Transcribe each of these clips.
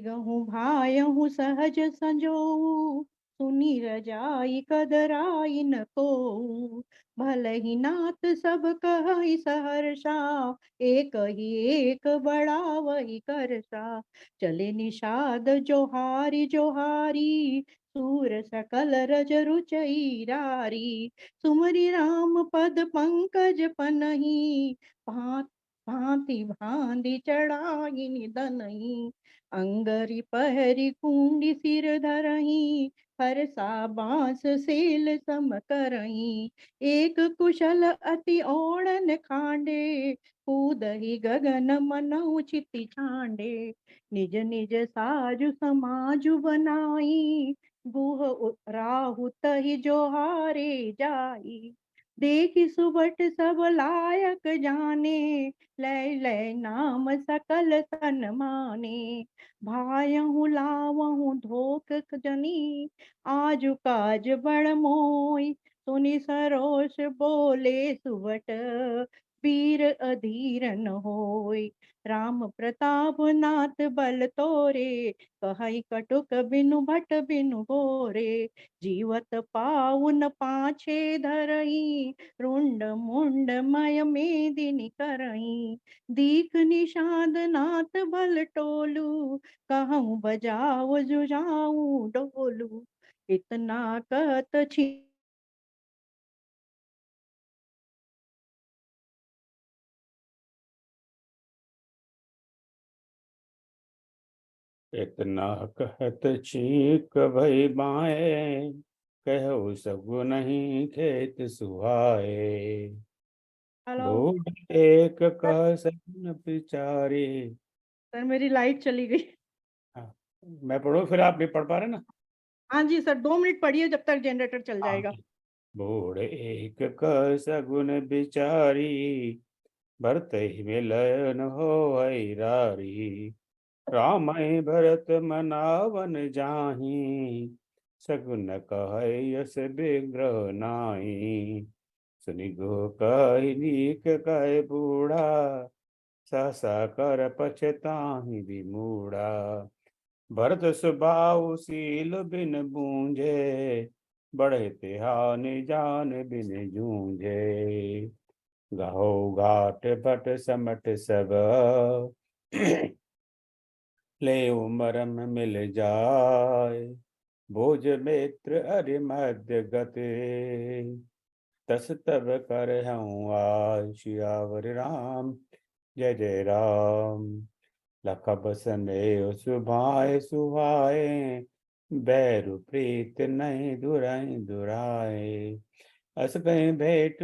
गहूँ भायहूँ सहज संजोऊ, सुनी रजाई कदराई न कोऊ। भलहि नाथ सब कहहि सहर्षा, एक ही एक बड़ावहि करसा। चले निषाद जोहारी जोहारी, सूर सकल रज रुचई सुमरि राम पद पंकज पनहि, भांति भांति भांति चढ़ाई निदनहि। अंगरी पहरी कुंडी सिर धरही, फरसा बांस सेल सम करही। एक कुशल अति ओढ़न खांडे, कूदहि गगन मनउ चिति छांडे। निज निज साजु समाजु बनाई, गुह राहु तहि जोहारे जाई। देखि सुबट सब लायक जाने, लय लय नाम सकल तन माने। भायहूँ लावहूँ धोख जनी, आजु काज बड़ मोय। सुनि सरोष बोले सुबट, वीर अधीर न होय। राम प्रताप नाथ बल तोरे, कहई कटुक बिनु भट बिनु बोरे। जीवत पाउन पाछे धरई, रुंड मुंड मय मेदिनी करई। दीख निषाद नाथ भल टोलू, कहूँ बजाओ जुझाऊ डोलू। इतना कहत छी इतना कहत चीक भई बाए, कहो सगु नहीं खेत सुहाए। हेलो बूढ़ एक कह सगुन बिचारी। सर, मेरी लाइट चली गई। हाँ, मैं पढ़ूं फिर आप नहीं पढ़ पा रहे ना। हाँ जी सर, 2 मिनट पढ़िए जब तक जनरेटर चल हाँ, जाएगा। बूढ़ एक कह सगुन बिचारी, भरत ही मिलन हो रारी। राम भरत मनावन जाही, सगुन कह यस विग्रह नाही। सुनि गो कहि नीक कह बूढ़ा, सहसा कर पछताहि विमूढ़ा। भरत सुबाहु सील बिन बूंझे, बढ़े तिहानि जान बिन जूझे। गाहो घाट भट समट सब, ले उमरम मिल जाय। भोज मित्र अरि मध्य गति, तस तब कर हूँ आय। सियावर राम जय जय राम। लख बसने सुभाए सुहाए, बैरु प्रीत नहीं दुराई दुराए। अस कहीं भेंट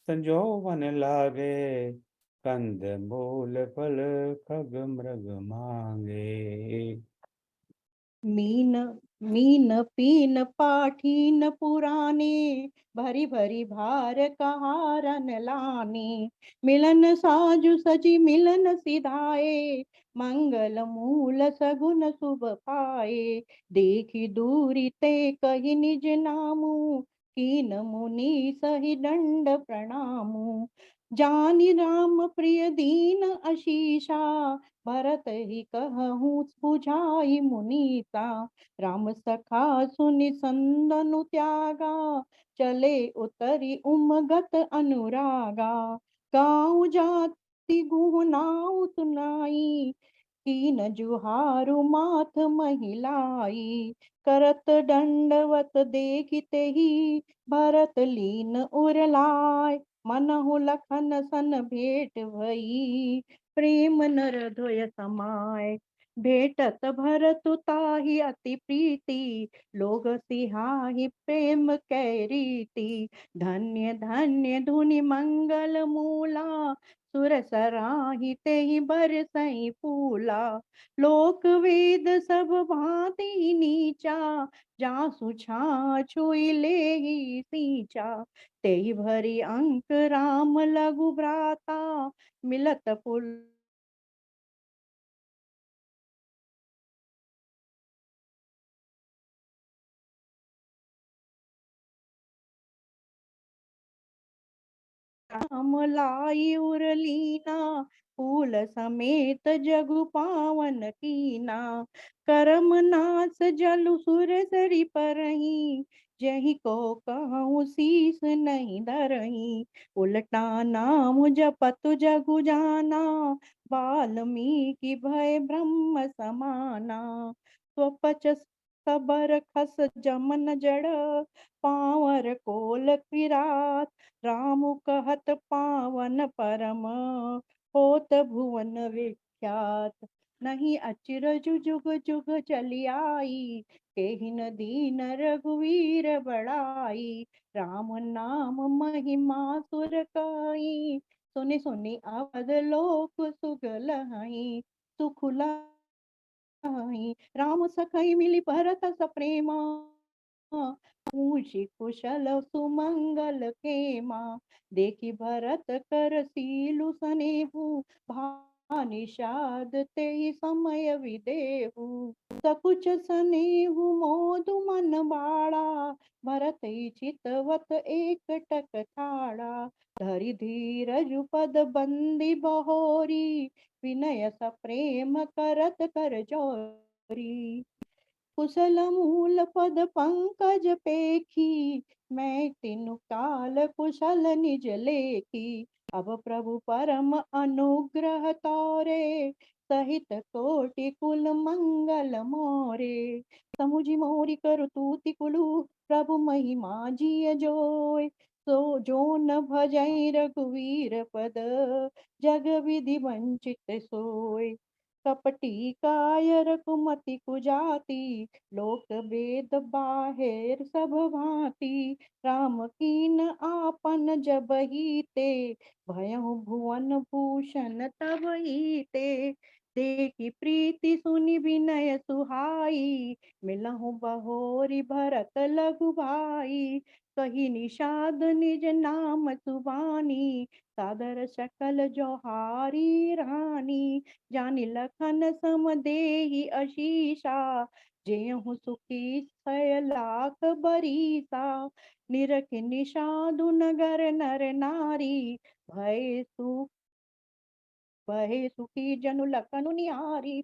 संजोवन लागे, कंद मूल फल खग मृग मांगे। मीन मीन पीन पाठीन पुराने, भरी भरी भार कहारन लाने। मिलन साजु सजी मिलन सिधाए, मंगल मूल सगुन शुभ पाए। देखी दूरी ते कही निज नामु, कीन मुनि सही दंड प्रणामु। जानि राम प्रिय दीन अशीषा, भरत ही कहूँ बुझाई मुनीसा। राम सखा सुनि संदनु त्यागा, चले उतरी उमगत अनुरागा। गाँव जाति गुह नाउ सुनाई, कीन जुहारु माथ महिलाई। करत दंडवत देखते ही, भरत लीन उरलाय। मनहु लखन सन भेंट भई, प्रेम नर ध्वय समाय। भेटत भरतु ताहि अति प्रीति, लोग सिहाहि प्रेम कै रीति। धन्य धन्य धुनि मंगल मूला, सुर सराहि तेहि बरसई फूला। लोक वेद सब भांति नीचा, जासु छुई लेहि सींचा। तेहि भरी अंक राम लघु भ्राता, मिलत पुल राम लाई उरलीना फूल समेत जगु पावन कीना। करम नास जलु सुर सरी परही जही को कहूँ शीस नहीं धरही। उलटा नाम जपत जगु जाना वाल्मीकि भय ब्रह्म समाना। स्वपच सबर खस जमन जड़ पावर कोल किरात। राम कहत पावन परम होत भुवन विख्यात। नहीं अचरज जुग जुग चली आई केहि न दीन रघुवीर बड़ाई। राम नाम महिमा सुर काई सुनि सुनि अवध लोक सुगलहई। सुख लाहि राम सखई मिली भरत सप्रेमा पूछि कुशल सुमंगल खेमा। देखी भरत कर सीलु सनेहु भानिषाद ते समय विदेहु। सकुच सनेहु मोदु मन बाड़ा भरत चितवत एक टक ठाड़ा। धरि धीरज पद बंदी बहोरी विनय सप्रेम करत कर जोरी। कुशल मूल पद पंकज पेखी मैं तिनु काल कुशल निज लेखी। अब प्रभु परम अनुग्रह तोरे सहित कोटि कुल मंगल मोरे। समुझि मोरि करु तूति कुलु प्रभु महिमा जिय जोय। सो जो न भजै रघुवीर पद जग विधि वंचित सोय। कपटी कायर कुमति कुजाति लोक वेद बाहेर सब भांति। राम कीन आपन जबहि ते भयहु भुवन भूषण तबहि ते। देखी प्रीति सुनि विनय सुहाई मिलहु बहोरी भरत लघु भाई। कही निषाद निज नाम सुबानी सादर सकल जोहारी रानी। जानि लखन सम देहि अशीषा जेहु सुखी 6 लाख बरीसा। निरख निषादु नगर नर नारी भय सुखी जनु लखनु निहारी।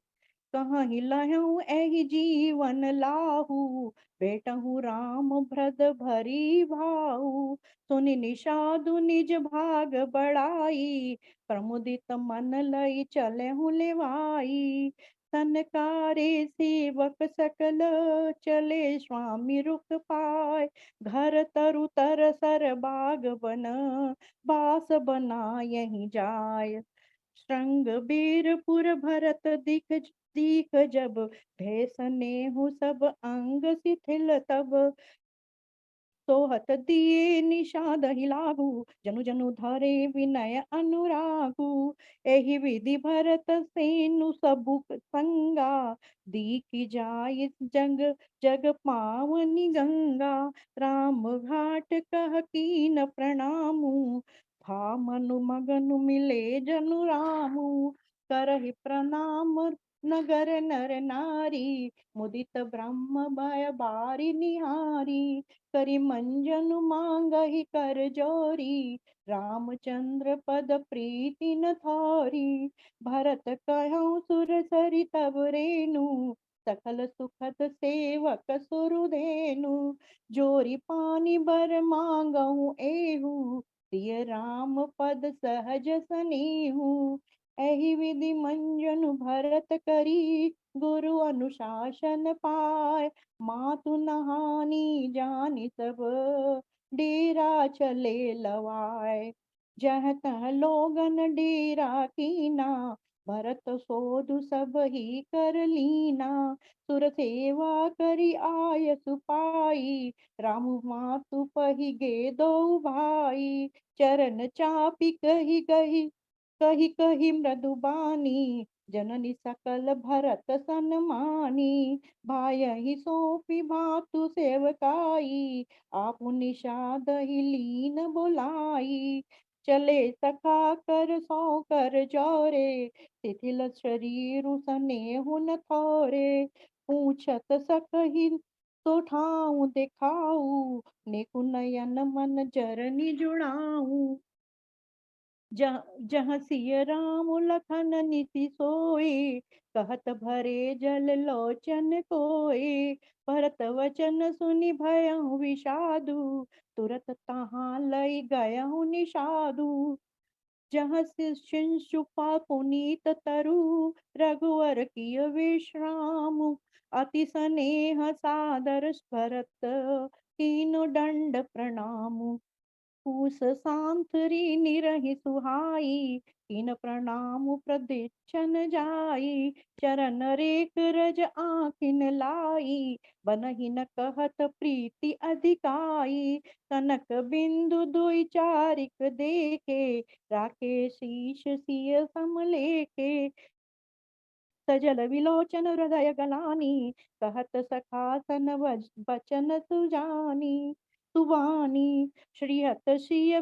कहीं लहऊ एहि जीवन लाहू बेटहु राम भ्रद भरी भाऊ। सुनि निषादु निज भाग बढ़ाई प्रमुदित मन लई चलेहु लेवाई। सनकारे सेवक सकल चले स्वामी रुख पाय। घर तरु तर सर बाग बन बास बना यहीं जाय। श्रृंग बीरपुर भरत दिख दीख जब भय सनेहु सब अंग शिथिल तब। सोहत दिए निषाद ही लागू जनु जनु धरे विनय अनुरागु। एहि विधि भरत सेनु सबु संगा दीखि जाय जग जग पावनी गंगा। राम घाट कह कीन प्रणामु भामनु मगनु मिले जनु रामु। करहि प्रणाम नगर नर नारी मुदित ब्रह्म भय बारी निहारी। करि मंजनु मांगहि कर जोरी रामचंद्र पद प्रीति न थोरी। भरत कहऊँ सुर सरि तब रेनु सकल सुखद सेवक सुरधेनु। जोरी पानी बर मांगहु एहू सिय राम पद सहज सनेहू। एहि विधि मंजनु भरत करी गुरु अनुशासन पाय। मातु नहानी जानि सब डेरा चले लवाय। जह तह लोगन डेरा कीना भरत सोधु सब ही कर लीना। सुर सेवा करी आय सुपाई राम मातु पही गे दो भाई। चरण चापी कही कही कही कही मृदुबानी जननी सकल भरत सन्मानी। भायहि सौंपी भातु सेवकाई आपु निषाद ही लीन बुलाई। चले सखा कर सौ कर जोरे शिथिल शरीरु सनेहु न थोरे। पूछत सकहि तो ठाऊँ दिखाऊ नेकु नयन मन जरनी जुड़ाऊँ। जहाँ जहाँ सिय राम लखन निति सोए, कहत भरे जल लोचन कोए। भरत वचन सुनि भयउ विषादु, तुरत तहाँ लई गयहु निषादु। जहाँ से शिशुपा पुनीत तरु, रघुवर किय विश्राम। अति स्नेह सादर भरत, कीन्ह दंड प्रणाम। पूस सांतरी निरहि सुहाई, कीन प्रणाम प्रदिक्षन जाई। चरण रेख रज आखिन लाई, बनहि न कहत प्रीति अधिकाई। कनक बिंदु दुई चारिक देखे, राखे शीश सिय समलेखे। सजल विलोचन हृदय गलानी, कहत सखा सन बचन सुजानी। सुबानी श्रीहत सिय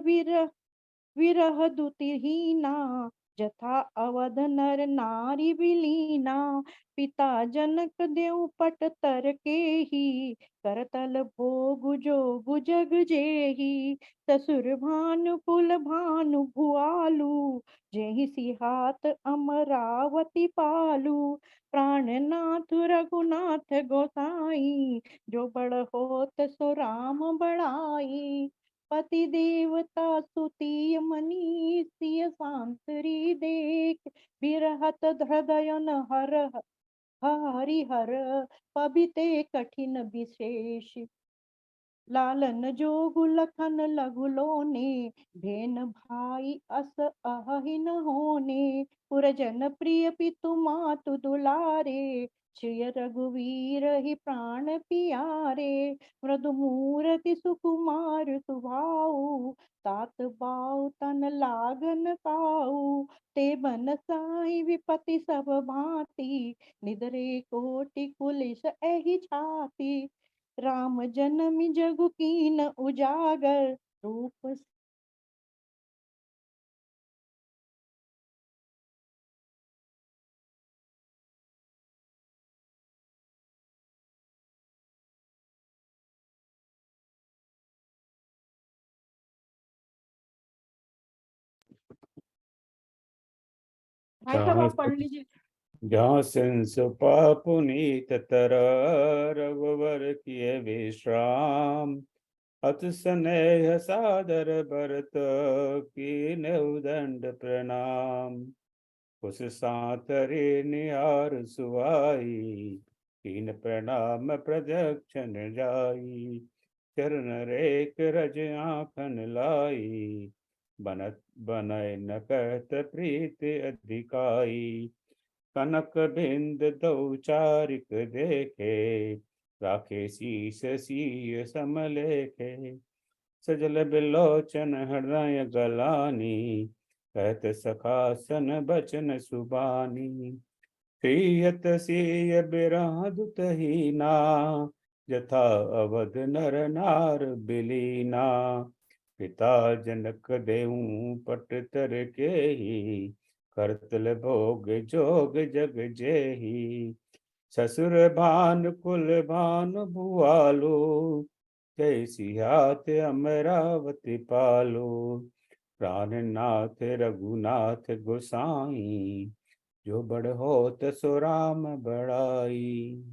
विरह दुतिहीना, जथा अवध नर नारी बिलीना। पिता जनक देव पट तर केही, करतल भोग जोग जग जेही। ससुर भानु कुल भानु भुआलु, जेहि सिहात अमरावती पालू। प्राणनाथ रघुनाथ गोसाई, जो बड़ होत सो राम बड़ाई। पति देवता स्तुति मनी, सिय सांतरी देख। बिरहत हृदय न हर हरिहर, पबिते कठिन विशेष। लालन जोगु लखन लघु लोने, भेन भाई अस अहि न होने। पुरजन प्रिय पितु मातु दुलारे, श्रिय रघुवीर ही प्राण पियारे। मृदु मूरति सुकुमार सुभाऊ, तात बाऊ तन लागन काऊ। ते बन साई विपति सब भांति, निदरे कोटि कुलिस एहि छाती। राम जन्मि जगु कीन उजागर, रूप भाई साहब जहाँ आप पढ़ लीजिए। जहाँ सिंस पापुनीत तर, रघुवर किए विश्राम। अत स्नेह सादर भरत, कीन्ह दंड प्रणाम। उस सांतरे निहार सुहाई, कीन प्रणाम प्रदक्षिण जाई। चरण रेख रज आखन लाई, बनत बनय न कहत प्रीत अधिकाई। कनक बिंद दो चारिक देखे, राखे शीस सिय समलेखे। सजल बिलोचन हृदय गलानी, कहत सखासन बचन सुबानी। प्रियत सिय बिरादुत हीना, जथा अवध नर नार बिलीना। पिता जनक देहूँ पट तर केही, करतल भोग जोग जग जेही। ससुर भान कुल भान भुआलो, जय सियात अमरावती पालो। प्राणनाथ रघुनाथ गोसाई, जो बड़ होत सो राम बड़ाई।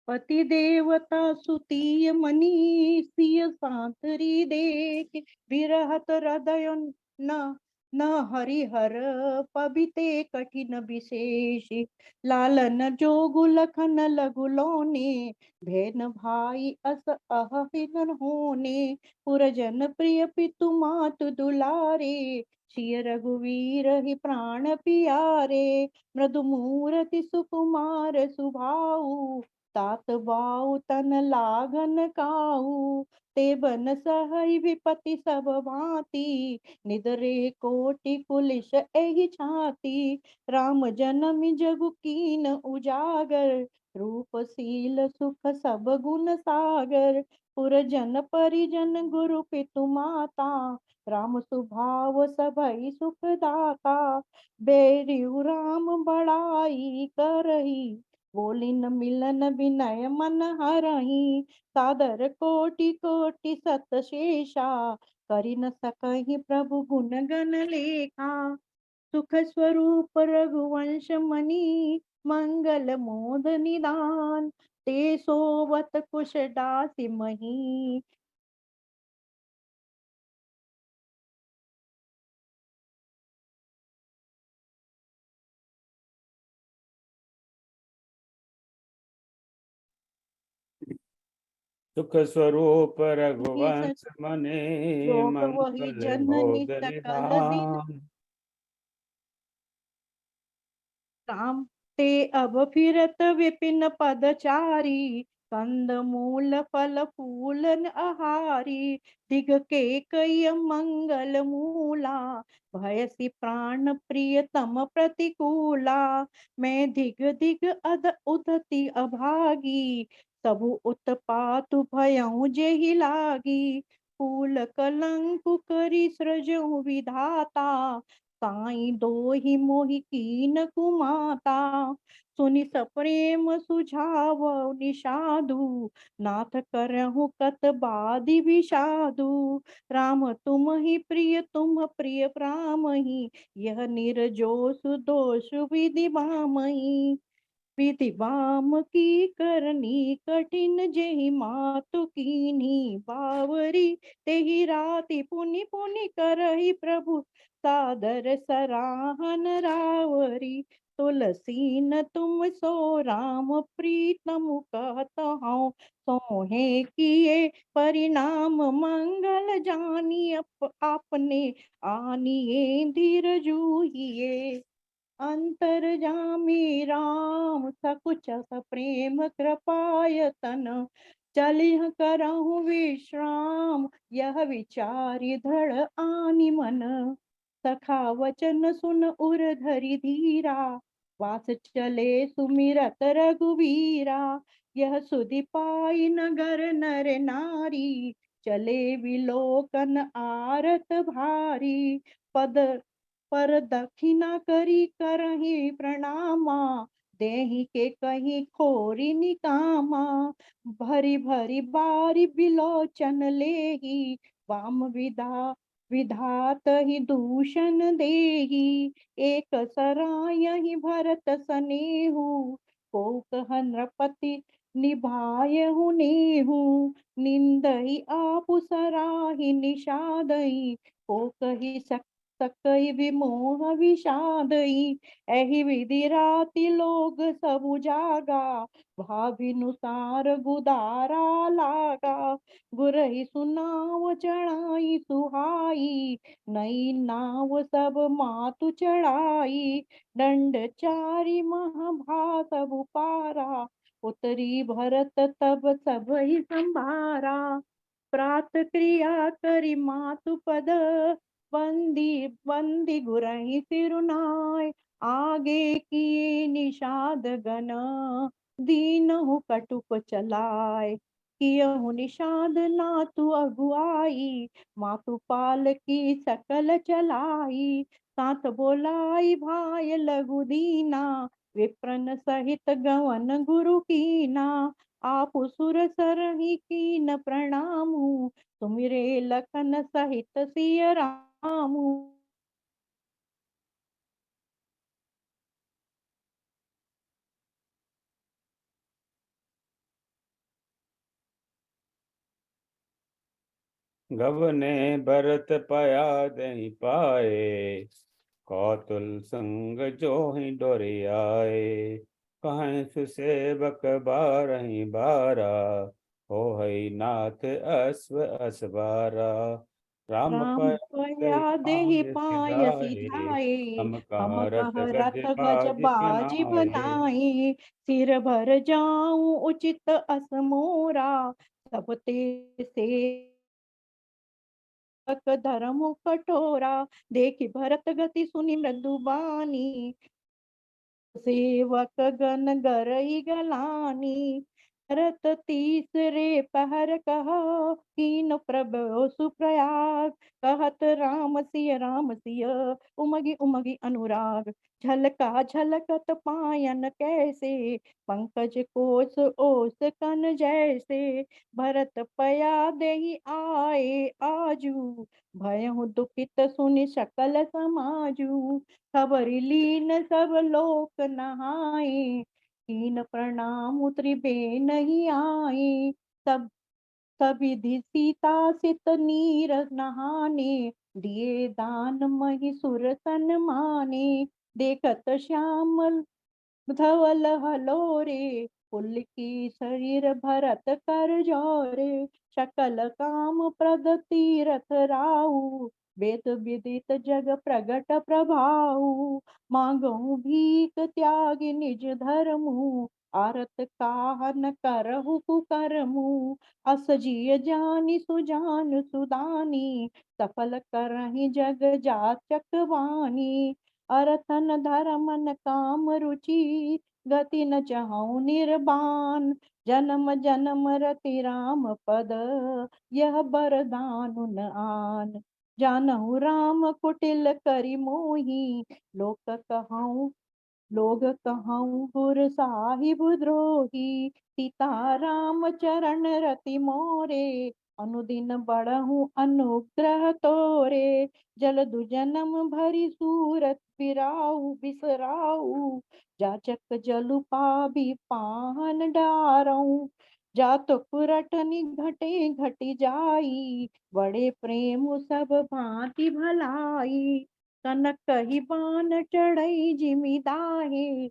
पति देवता सुतीय मनी, सिय सांतरी देख। बिरहत हृदय न न हरिहर, पबिते कठिन विशेष। लालन जोगु लखन लघु लोने, भेन भाई अस अहि न होने। पुरजन प्रिय पितु मातु दुलारे, सिय रघुवीर ही प्राण पियारे। मृदु मूरति सुकुमार सुभाऊ, तात बाऊ तन लागन काऊ। ते बन सहई विपति सब भांति, निदरे कोटि कुलिश एहि छाती। राम जन्मि जगु कीन उजागर, रूपशील सुख सब गुण सागर। पुरजन परिजन गुरु पितु माता, राम सुभाव सबहि सुख दाता। बेरियु राम बड़ाई करही, बोली न मिलन विनय मन हरहि। सादर कोटि कोटि सत शेषा, करि न सकहि प्रभु गुण गण लेखा। सुख स्वरूप रघुवंश मणि, मंगल मोद निदान। ते सोवत कुश दासी मही। सुख स्वरूप ही रघुवंश मने संजोग वही मंगल जननी मोद सकल दिन। निधान। राम ते अब फिरत विपिन पदचारी, कंद मूल फल फूल आहारी। दिग के कई मंगल मूला, भयसि प्राण प्रियतम प्रतिकूला। मैं दिग दिग अद उदति अभागी, सबु उत्पातु भयउ जेहि लागी। फूल कलंकु करि सृजउ विधाता, साई दोहि मोहि कीन कुमाता। सुनि सप्रेम सुझाव निषादु, नाथ करहु कत बादि विषादु। राम तुम ही प्रिय तुम प्रिय प्रामहि, यह निर्जोष दोष विधि बामहि। विधि बाम की करनी कठिन, जेहि मातु कीन्ही बावरी। तेहि राति पुनि पुनि करहि प्रभु, सादर सराहन रावरी। तुलसी न तुम सो राम प्रीतम, कहत हूँ सोहे किए परिणाम। मंगल जानी आपने, आनिए धीर जूहिए। अंतर्जामी राम सकुच सप्रेम कृपायतन, चलिह करहु विश्राम। यह विचारि धड़ आनि मन, सखा वचन सुन उर धरि धीरा। वास चले सुमिरत रघुवीरा, यह सुधि पाई नगर नर नारी। चले विलोकन आरत भारी, पद पर दक्षिणा करी करहि प्रणामा। देहि के कहीं खोरी निकामा, भरी भरी बारी बिलोचन लेही। वाम विधात ही दूषण देही, एक सराय भरत सनेहु। को कह नृपति निभायहु नेहु, निंदहि आपु सराहि निषादहि। को कही सकई विमोह विषादई। एहि विधि राति लोग सबु जागा, भाविनुसार गुदारा लागा। गुरहि सुनाव चढ़ाई सुहाई, नई नाव सब मातु चढ़ाई। दंड चारि महाभा सब पारा, उतरी भरत तब सब ही संभारा। प्रात क्रिया करि मातु पद, बंदी बंदी गुरहि सिरुनाय। आगे किए निषाद गण, दीनहु कटुक चलाय। कियहु निषाद नातु अगुआई, मातु पाल की सकल चलाई। साथ बोलाई भाई लघु दीना, विप्रन सहित गवन गुरु कीना। आप सुर सरहि कीन प्रणामु, सुमिरे लखन सहित सिय रामू। गवने भरत पया दहि पाए, कौतुल संग जोहि डोरियाए। कहें सुसेवक बारहि बारा, होहै नाथ अश्व असवारा। राम राम पया दहि पया देहि पाए पाय सिधाए, सिधाए। हम हम कहाँ रथ कह गज रथ गज बाज बाजी बनाए। बनाए। सिर भर जाऊं उचित अस मोरा, सब ते से धर्म कठोरा। देखि भरत गति सुनि मृदु बानी, सेवक गण गरई गलानी। भरत तीसरे पहर कहा, कीन प्रभो सुप्रयाग। कहत राम सिय, उमगी उमगी अनुराग। झलका झलकत पायन कैसे, पंकज कोस ओस कन जैसे। भरत पया देहि आए आजू, भयहु दुखित सुनि सकल समाजू। खबरि लीन सब लोक नहाए, कीन प्रणाम त्रिबे नहीं आए। सब सविधि सीता सित नीर नहाने, दिए दान मही सुर सन माने। देखत श्याम धवल हलोरे, पुलकी शरीर भरत कर जोरे। सकल काम प्रद तीरथ राऊ, वेद विदित जग प्रगट प्रभाऊ। मांगहु भीख त्यागी निज धर्मु, आरत काह न करहु कुकर्मु। अस जिय जानि सुजान सुदानी, सफल करहि जग जाचक वानी। अरथन धर्मन काम रुचि, गति न चाहूँ निर्बान। जन्म जन्म रति राम पद, यह बरदानु न आन। जानहु राम कुटिल करि मोहि, लोग कहऊँ गुर साहिब द्रोही। सीताराम चरण रति मोरे, अनुदिन बढ़हु अनुग्रह तोरे। जलदु जन्म भरी सूरत बिसराऊ, जाचक जलु पाबी पाहन डारऊ। जातो कुरटनि घटे घटी जाई, बड़े प्रेम सब भांति भलाई। कनक कही बान चढ़ई जिमिदाहे,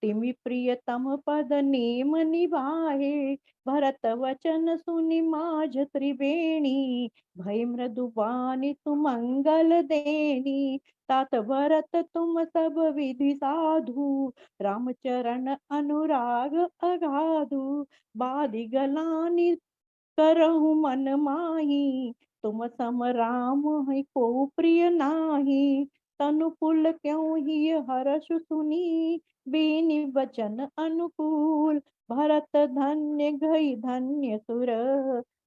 तिमि प्रियतम पद नेम निभाहे। भरत वचन सुनि माझ त्रिवेणी, भय मृदु बानी सुमंगल देनी। तात भरत तुम सब विधि साधु, रामचरण अनुराग अगाधु। बादि गलानि करहु मन माही, तुम सम राम है को प्रिय नाही। तनु पुल क्यों ही हर्ष सुनी, बेनि वचन अनुकूल। भरत धन्य गई धन्य सुर,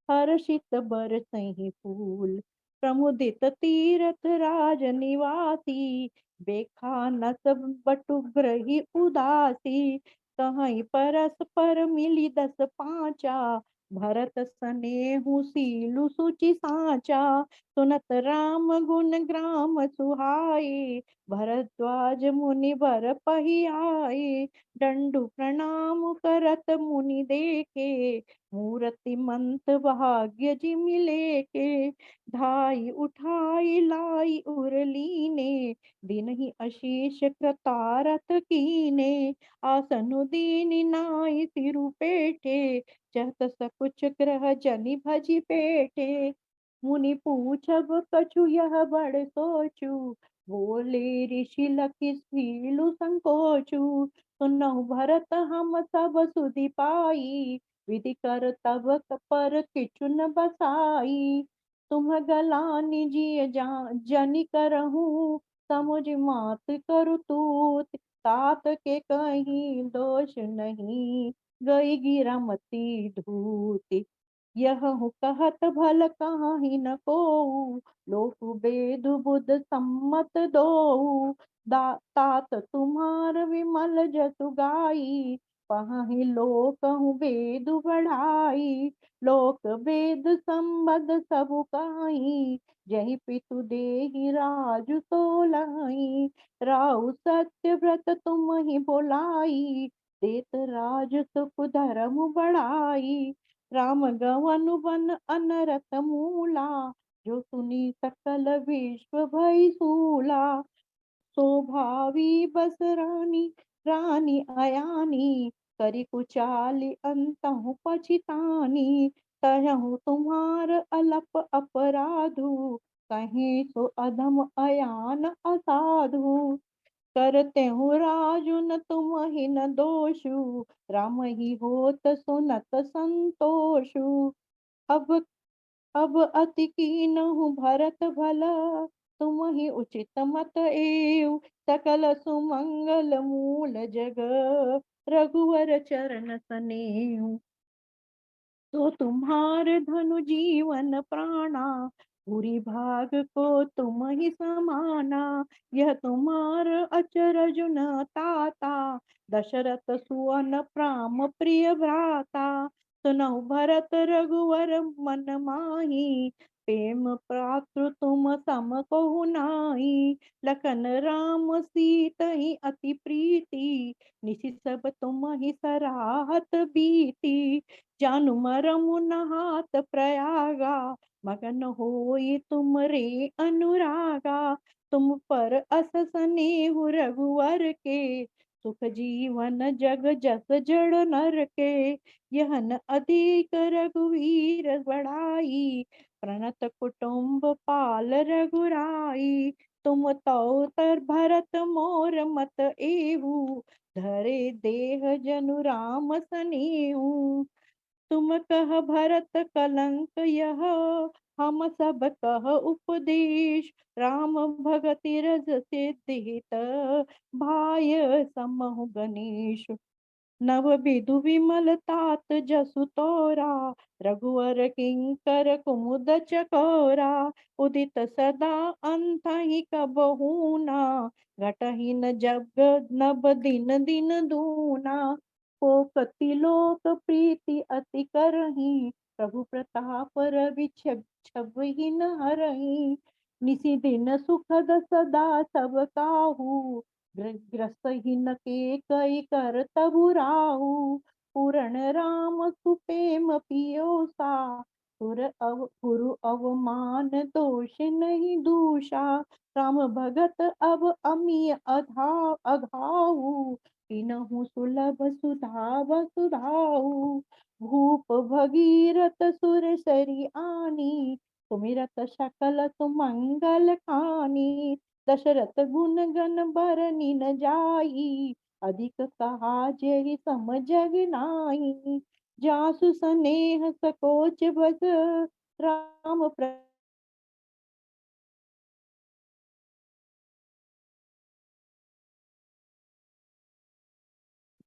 हर्षित बरसहि फूल। प्रमुदित तीरथ राज निवासी, बेखा नस बटु ग्रही उदासी। कहीं परस्पर मिली दस पांचा, भरत सनेहु सीलु सुचि साचा। सुनत राम गुण ग्राम सुहाए, भरद्वाज मुनि बर पही आए। दंडु प्रणाम करत मुनि देखे, मूरति मंत भाग्य जिमि लेके। धाई उठाई लाई उरलीने, दिनहि अशीष कृतारथ कीने। आसनु दीनि नाई सिरु पेठे, चहत सकुच ग्रह जनि भजि पेटे। मुनि पूछब कछु यह बड़ सोचू, बोले ऋषि लखि सीलु संकोचू। सुनहु भरत हम सब सुधि पाई, विधि कर तब पर किचु न बसाई। तुम गलानि जिय जनि करहूँ, समुझ मात करु तूत। तात के कहीं दोष नहीं, गई गिरा मति धूति। यह कहत भल काहि न कोऊ, लोकु बेदु बुध सम्मत दोऊ। तात तुम्हार विमल जसु गाई, पहाहि लोकहु बेदु बढ़ाई। लोक वेद संबद सबु काई, जहि पितु देहि राजु सोलाई। राउ सत्य व्रत तुम ही बोलाई, देत राज सुख धर्म बढ़ाई। राम गवन वन अनरत मूला, जो सुनी सकल विश्व भय सूला। स्वभावी बस रानी अयानी, करि कुचाली अंतहु पछितानी। तहु तुम्हार अलप अपराधु, कहीं सो अधम अयान असाधु। करते हूँ राजुन तुम ही न दोषु, राम ही होत सुनत संतोषु। अब अब अति कीनहु भरत भला, तुम ही उचित मत एव। सकल सुमंगल मूल जग, रघुवर चरण सनेऊ। तो तुम्हारे धनु जीवन प्राणा, पूरी भाग को तुम ही समाना। यह तुम्हार अचरज न ताता, दशरथ सुवन प्राम प्रिय भ्राता। सुनहु भरत रघुवर मन माही, प्रेम पात्र तुम सम को नाई। लखन राम सीतहि अति प्रीति, निशि सब तुम ही सराहत बीती। जानु मरमु नहात प्रयागा, मगन होई तुम रे अनुरागा। तुम पर अस स्नेहु रघुवर के, सुख जीवन जग जस जड़ नर के। यह न अधिक रघुवीर बड़ाई, प्रणत कुटुंब पाल रघुराई। तुम तो तर भरत मोर मत एहु, धरे देह जनु राम सनेहु। तुम कह भरत कलंक यह, हम सब कह उपदेश। राम भगति रस सिद्धि हित, भाय समहु गणेश। नव विधु विमल तात जसु तोरा, रघुवर किंकर कुमुद चकोरा। उदित सदा अंतहि कबहू ना, घटहि न जग नभ दिन दिन दूना। को कति लोक प्रीति अति करही, प्रभु प्रताप रवि छवि न हरही। निसी दिन सुखद सदा सब काहू, ग्रसहीन के कई कर तबु राहु। पूर्ण राम सुपेम पियोसा, पुरु अवमान दोष नहीं दूषा। राम भगत अब अमिय अघाऊ, तीनहु सुलभ सुधा वसुधाऊ। भूप भगीरथ सुर सरी आनी, सुमिरत सकल सुमंगल खानी। दशरथ गुण गण बरनि न जाई, अधिक कहा जहि सम जग नाई। जासु सनेह सकोच बस, राम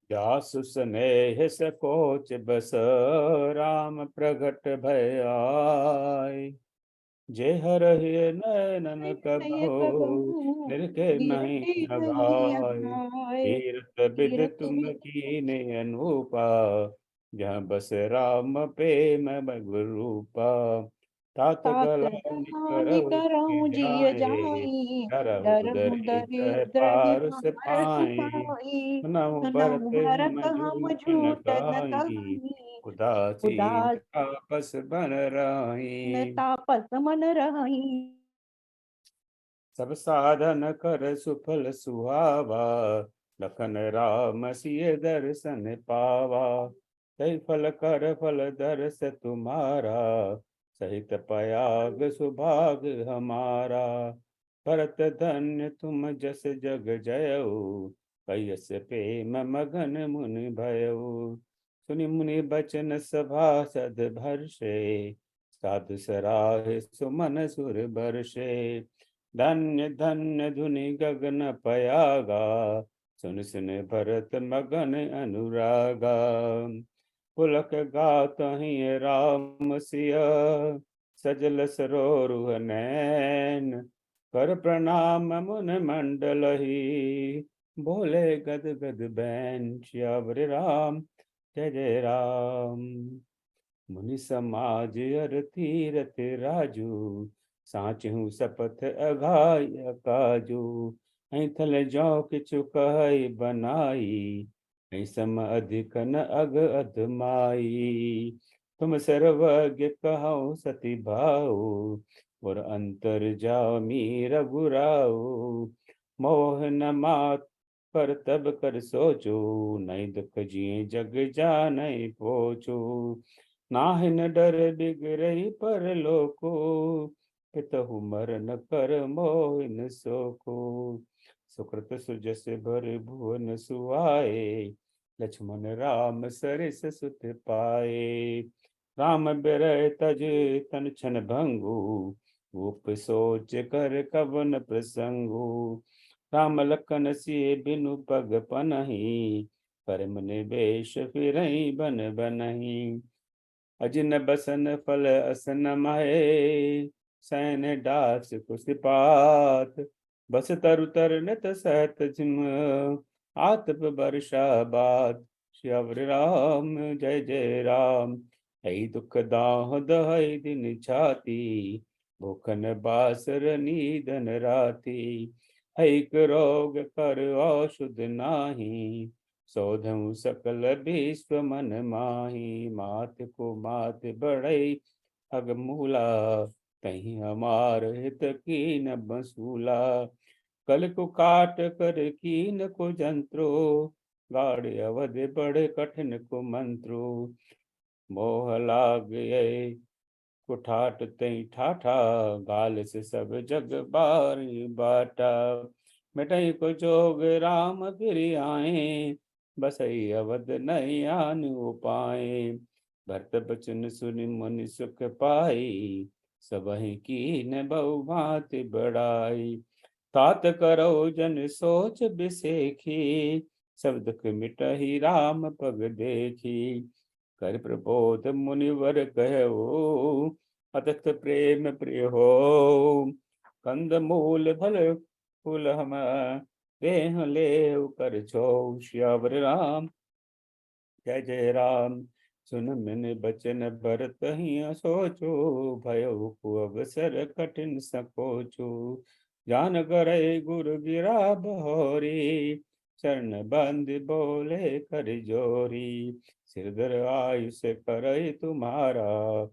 जासु स्नेह सकोच बस, राम प्रगट भय आय। जे हरहि नयन नय कबहो, कबहू, निरखे नहीं गिरते नहीं लगाए। अघाए। तीरथ बिद तीरथ तुम भी कीने अनूपा, जहाँ बस राम प्रेम बगु रूपा। तात तात कला कहानी करहु करऊं जिय जाए, जाई, डरहु डरहु दरिद्र दरिद्र पारुस पारस पाई। पाई। सुनहु सुनहु भरत भरत हम हम जूठ न झूठ न गाई, कहानी, उदासीन उदास तापस बन न राही। तापस मन रही। सब साधन कर सुफल सुहावा, लखन राम सिय दर्शन पावा। तै फल कर फल दर्श तुम्हारा, सहित पयाग सुभाग हमारा। भरत धन्य तुम जस जग जयऊ, कयस प्रेम मगन मुनि भयऊ। सुनि मुनि बचन सभासद भर्षे, साधु सराहे सुमन सुर बर्षे। धन्य धन्य धुनि गगन पयागा, सुन सुन भरत मगन अनुरागा। पुलक गात ही राम सिया, सजल सरोरुह नैन। कर प्रणाम मुन मंडल ही, बोले गद गद बैन। श्यावर राम जय जय राम। मुनि समाज अर तीरथ राजू, साचहु सपथ अघाय काजू। ऐं थल जौ किछु कहै बनाई, ऐं सम अधिक न अग अधमाई। तुम सर्वज्ञ कहौ सति भाऊ, और अंतर जामी रघुराऊ। मोह न मात पर तब कर सोचो, नहीं दुख जिए जग जानै पोचो। नाहिन डर बिगड़ई पर लोको, पितहु मरन कर मोहिन सोको। सुकृत सुजस भर भुवन सुहाए, लक्ष्मण राम सरिस सुत पाए। राम बिरह तज तन छन भंगु, उप सोच कर कवन प्रसंगु। राम लखन सिय बिनु पग पनहि, परम निवेश फिरहि बन बनहि। अजिन बसन फल असन माहे, सैन डास कुसिपात, बस तरु तरनत सहत जिम, आतप वर्षा बात। श्यावर राम जय जय राम। हई दुख दाह दहई दिन छाती, भूखन बासर नीदन राती। हईक रोग कर औषध नाही, सौधऊ सकल विश्व मन माही। मात को मात बढ़ई अग मूला, तही हमार हित कीन बसूला। कल को काट कर कीन को जंत्रो, गाढ़ अवध बड़ कठिन को मंत्रो। मोह लाग ये कुठाट तई ठाठा, गाल से सब जग बारी बाटा। मिटई को जोग राम फिर आए, बसई अवध नहीं आन उपाय। भरत बचन सुनि मुनि सुख पाई, सबहि कीन बहु भांति बढ़ाई। तात करो जन सोच बिसेखी, सब दुख मिटहि राम पग देखी। कर प्रबोध मुनिवर कहो, अतथ प्रेम प्रिय हो। कंद मूल फल फूल हम देह ले कर छो। श्यावर राम जय जय राम। सुन मन बचन भरत ही सोचो, भयो को अवसर कठिन सकोचो। जान करे गुरु गिरा बहोरी, चरण बंद बोले कर जोरी। सिरधर आयुष करई तुम्हारा,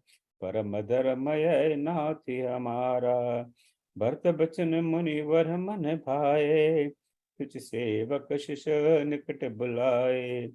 परम धर्मय नाथ हमारा। भरत बचन मुनिवर मन भाए, तुझ सेवक शिष निकट बुलाए।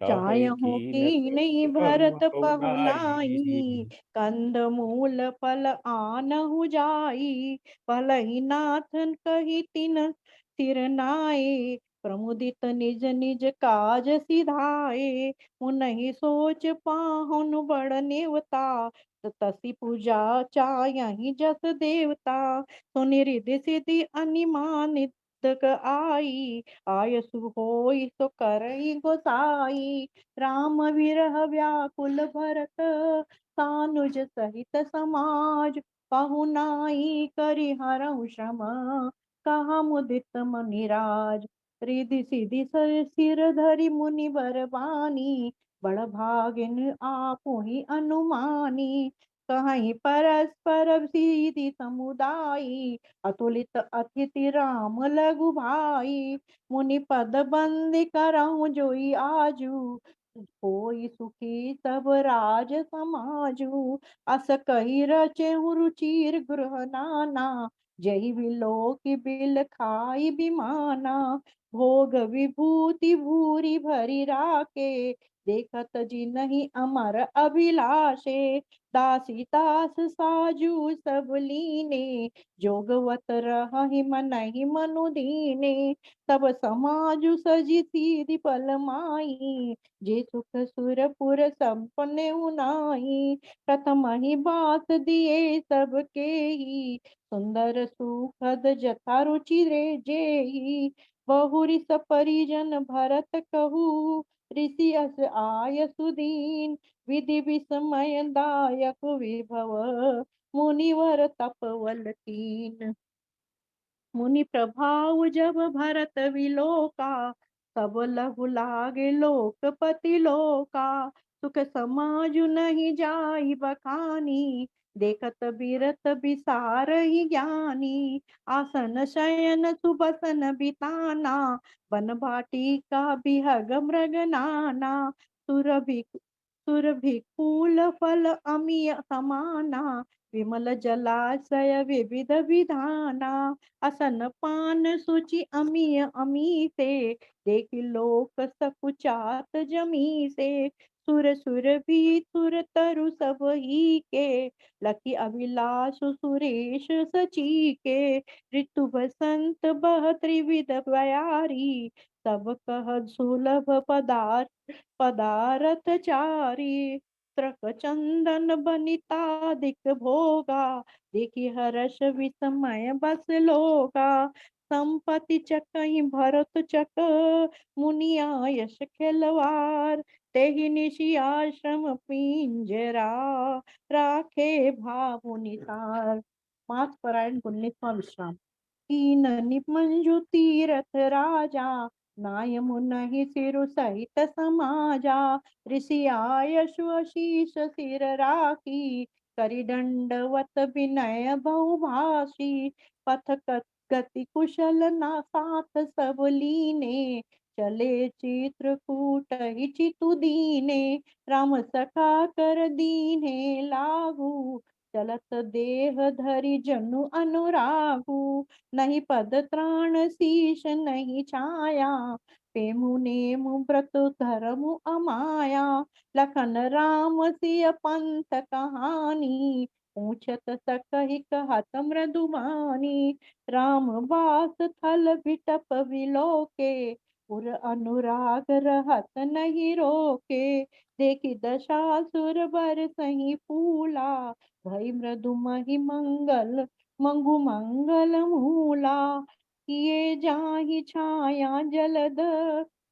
ताहि चाहूं की नहीं भरत बहु पहु नाई। नाई, कंद मूल फल आनहु जाई। भलहि नाथन कही तिन सिर नाई, प्रमुदित निज निज काज सिधाए। मुनहि सोच पाहुन बड़ नेवता, तसी पूजा चायहि जस देवता। सुनि रिधि सिधि अनिमानित आई, आयसु होई सो करई गोसाई। राम विरह व्याकुल भरत, सानुज सहित समाज। पहुनाई करि हरहु श्रम, कहा मुदित मुनिराज। रिधि सिधि सिर धरि मुनि बरबानी, बड़ भागिन आपु अनुमानी। कहीं परस्पर सीधि समुदायी, अतुलित अतिथि राम लघु भाई। मुनि पद बंदी करहु जोई आजू, होई सुखी सब राज समाजू। अस कही रचेहु रुचिर गृह नाना, जही बिलोक बिल खाई बिमाना। भोग विभूति भूरी भरी राखे, देखत जिनहि अमर अभिलाषे। दासी दास साजू सब लीने, जोगवत रहहि मनहि मनु दीने। तब समाजु सजी सीधि पल माई, जे सुख सुरपुर संपन्न उनाई। प्रथम ही बात दिए सबके ही, सुंदर सुखद जथा रुचि रे जेही। बहुरी सपरिजन भरत कहू, ऋषि अस आय सुदीन। विधि विस्मय दायक विभव, मुनिवर तपवल कीन। मुनि प्रभाव जब भरत विलोका, सब लहु लागे लोकपति लोका। सुख समाजु नहीं जाई बखानी, देखत बिरत बिसार ही ज्ञानी। आसन शयन सुबसन बिताना, बन भाटी का बिहग मृग नाना। सुरभि सुरभि फूल फल अमिय समाना, विमल जलाशय विविध विधाना। असन पान सुचि अमीय अमी से, देख लोक सकुचात जमी से। सुर सुर भी सुर तरु सब ही के, लकी अभिलाष सुरेश सची के। ऋतु बसंत बह त्रिविध बयारी, सब कह सुलभ पदार्थ पदारथ चारी। त्रक चंदन बनिता दिक भोगा, देखि हर्ष विस्मय बस लोगा। संपत्ति चकहि भरत चक, मुनिया यश खिलवार, तेहि निशि आश्रम पिंजरा, राखे भावु निसार। मास परायण 19वां विश्राम। कीन निमंजु तीरथ राजा, नाय मुनहि सिरु सहित समाजा, ऋषि आयशु आशीष सिर राखी, करि दंडवत विनय बहुभाषी, पथ गति कुशल ना साथ सब लीने, चले चित्रकूट ही चितु दीने, राम सखा कर दीन्हे लागू, चलत देह धरि जनु अनुरागु, नहीं पद त्राण शीश नहीं छाया, पेमु नेमु व्रत धर्मु अमाया, लखन राम सिय पंथ कहानी, पूछत सकहि कहत मृदुबानी, राम बास थल बिटप विलोके, पुर अनुराग रहत नहीं रोके, देखी दशासुर बर सही फूला, भई मृदु महि मंगल मंगु मंगल मूला, किए जाहि छाया जलद,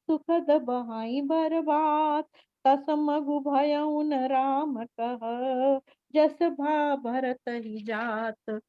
सुखद बहाई बरबात, तस मगु भयउ न राम कह, जस भा भरत ही जात।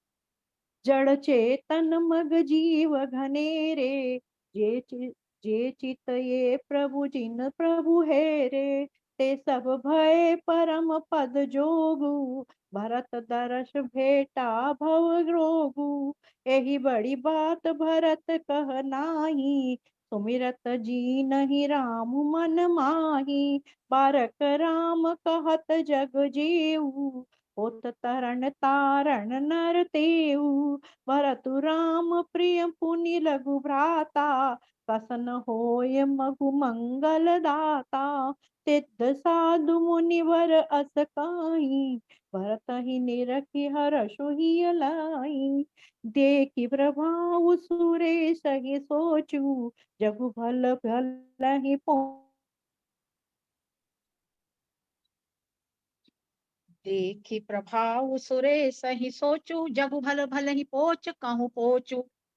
जड़ चेतन मग जीव घनेरे, जे चित ये प्रभु जिन प्रभु हेरे, ते सब भय परम पद जोगु, भरत दर्श भेटा भव रोगु, यही बड़ी बात भरत कह नाही, सुमिरत जी नहीं राम मन माही, बारक राम कहत जग जेऊ, होत तरन तारण नर तेऊ, भरतु राम प्रिय पुनि लघु भ्राता, कसन होय मगु मंगल दाता, सिद्ध साधु मुनिवर अस काई, भरत ही निरखि हरषु ही लाई, देखि प्रभाव सुरेश ही सोचू, जगु भल भल ही देखि प्रभाव सुरेश ही सोचू, जगु भल भल ही पोच कहूँ पोचू,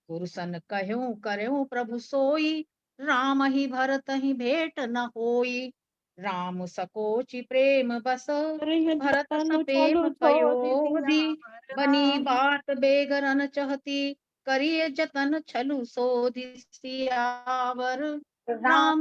गुरुसन कहूँ करऊँ प्रभु सोई, राम ही भरत ही भेट न होई, राम सकोचि प्रेम बस, भरत जतनु सप्रेम छलु छोड़ि पयोधि, सियावर बनी राम। बात बेगरन चहती, करिए जतन छलु सोधि सियावर, राम